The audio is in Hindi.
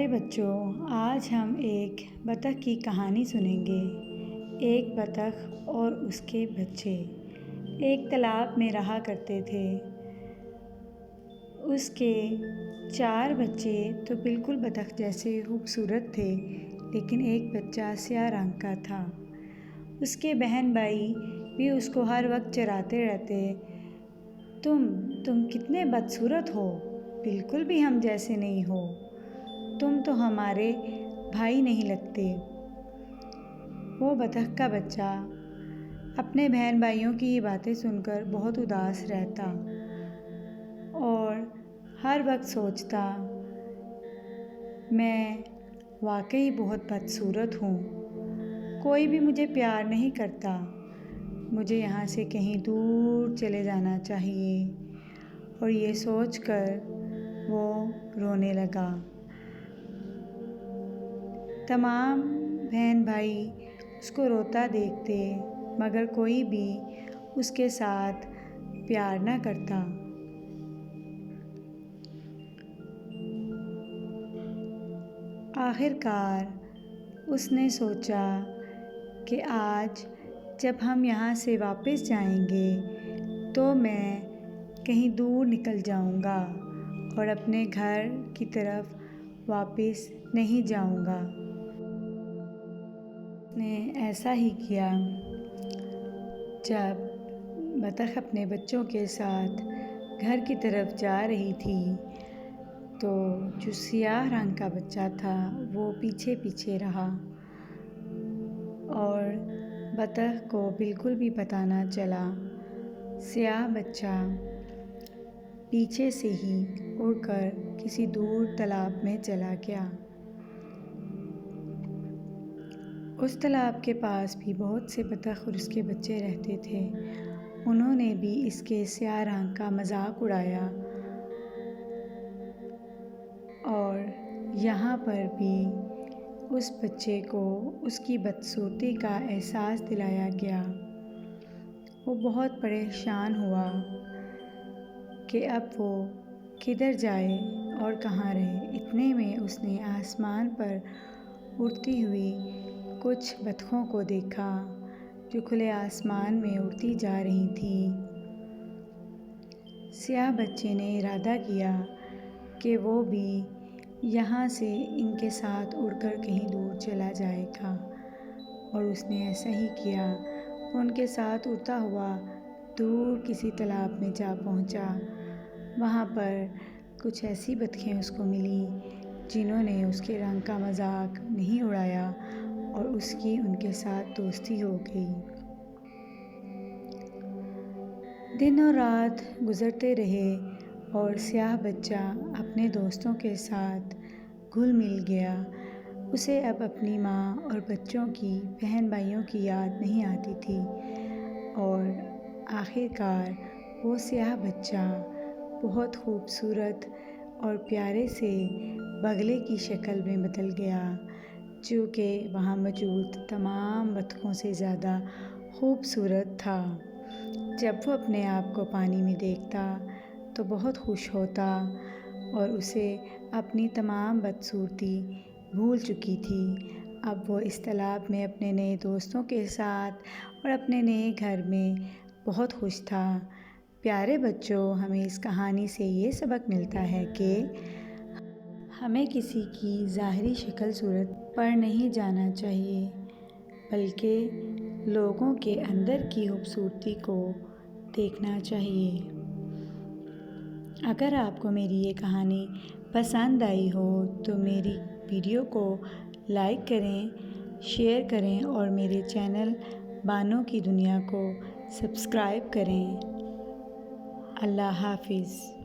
प्यारे बच्चों, आज हम एक बतख की कहानी सुनेंगे। एक बतख और उसके बच्चे एक तालाब में रहा करते थे। उसके 4 बच्चे तो बिल्कुल बतख जैसे खूबसूरत थे, लेकिन एक बच्चा स्याह रंग का था। उसके बहन भाई भी उसको हर वक्त चराते रहते। तुम कितने बदसूरत हो, बिल्कुल भी हम जैसे नहीं हो, तुम तो हमारे भाई नहीं लगते। वो बतख का बच्चा अपने बहन भाइयों की ये बातें सुनकर बहुत उदास रहता और हर वक्त सोचता, मैं वाकई बहुत बदसूरत हूँ, कोई भी मुझे प्यार नहीं करता, मुझे यहाँ से कहीं दूर चले जाना चाहिए। और ये सोचकर वो रोने लगा। तमाम बहन भाई उसको रोता देखते, मगर कोई भी उसके साथ प्यार न करता। आखिरकार उसने सोचा कि आज जब हम यहाँ से वापस जाएंगे तो मैं कहीं दूर निकल जाऊँगा और अपने घर की तरफ वापस नहीं जाऊँगा। ने ऐसा ही किया। जब बतख अपने बच्चों के साथ घर की तरफ जा रही थी तो जो स्याह रंग का बच्चा था वो पीछे पीछे रहा और बतख को बिल्कुल भी पता न चला। स्याह बच्चा पीछे से ही उड़कर किसी दूर तालाब में चला गया। उस तालाब के पास भी बहुत से बतख और उसके बच्चे रहते थे। उन्होंने भी इसके स्याह रंग का मजाक उड़ाया और यहाँ पर भी उस बच्चे को उसकी बदसूरती का एहसास दिलाया गया। वो बहुत परेशान हुआ कि अब वो किधर जाए और कहाँ रहे। इतने में उसने आसमान पर उड़ती हुई कुछ बतखों को देखा जो खुले आसमान में उड़ती जा रही थी। स्याह बच्चे ने इरादा किया कि वो भी यहाँ से इनके साथ उड़कर कहीं दूर चला जाएगा और उसने ऐसा ही किया। उनके साथ उड़ता हुआ दूर किसी तालाब में जा पहुँचा। वहाँ पर कुछ ऐसी बतखें उसको मिली जिन्होंने उसके रंग का मजाक नहीं उड़ाया और उसकी उनके साथ दोस्ती हो गई। दिन और रात गुज़रते रहे और स्याह बच्चा अपने दोस्तों के साथ घुल मिल गया। उसे अब अपनी माँ और बच्चों की, बहन भाइयों की याद नहीं आती थी और आखिरकार वो स्याह बच्चा बहुत खूबसूरत और प्यारे से बगले की शक्ल में बदल गया, जो कि वहाँ मौजूद तमाम बतखों से ज़्यादा खूबसूरत था। जब वो अपने आप को पानी में देखता तो बहुत खुश होता और उसे अपनी तमाम बदसूरती भूल चुकी थी। अब वो इस तालाब में अपने नए दोस्तों के साथ और अपने नए घर में बहुत खुश था। प्यारे बच्चों, हमें इस कहानी से ये सबक मिलता है कि हमें किसी की ज़ाहिरी शक्ल सूरत पर नहीं जाना चाहिए, बल्कि लोगों के अंदर की खूबसूरती को देखना चाहिए। अगर आपको मेरी ये कहानी पसंद आई हो तो मेरी वीडियो को लाइक करें, शेयर करें और मेरे चैनल बानो की दुनिया को सब्सक्राइब करें। अल्लाह हाफ़िज़।